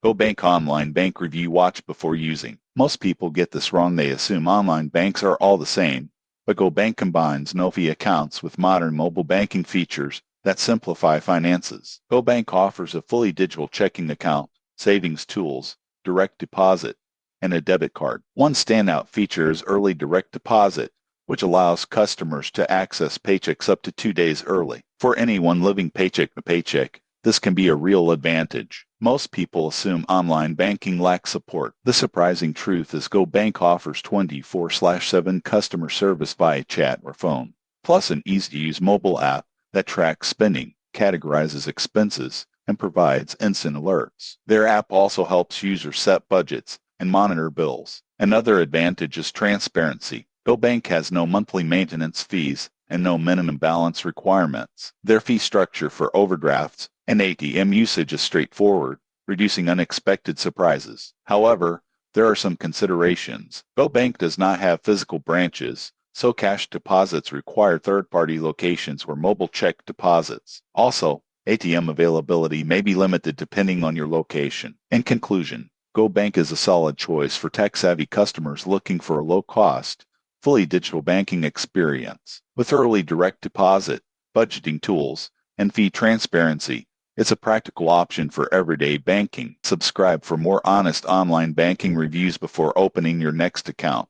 GoBank Online Bank Review. Watch before using. Most people get this wrong. They assume online banks are all the same, but GoBank combines no-fee accounts with modern mobile banking features that simplify finances. GoBank offers a fully digital checking account, savings tools, direct deposit, and a debit card. One standout feature is early direct deposit, which allows customers to access paychecks up to 2 days early. For anyone living paycheck to paycheck, this can be a real advantage. Most people assume online banking lacks support. The surprising truth is GoBank offers 24/7 customer service via chat or phone, plus an easy-to-use mobile app that tracks spending, categorizes expenses, and provides instant alerts. Their app also helps users set budgets and monitor bills. Another advantage is transparency. GoBank has no monthly maintenance fees and no minimum balance requirements. Their fee structure for overdrafts and ATM usage is straightforward, reducing unexpected surprises. However, there are some considerations. GoBank does not have physical branches, so cash deposits require third-party locations or mobile check deposits. Also, ATM availability may be limited depending on your location. In conclusion, GoBank is a solid choice for tech-savvy customers looking for a low-cost, fully digital banking experience. With early direct deposit, budgeting tools, and fee transparency, it's a practical option for everyday banking. Subscribe for more honest online banking reviews before opening your next account.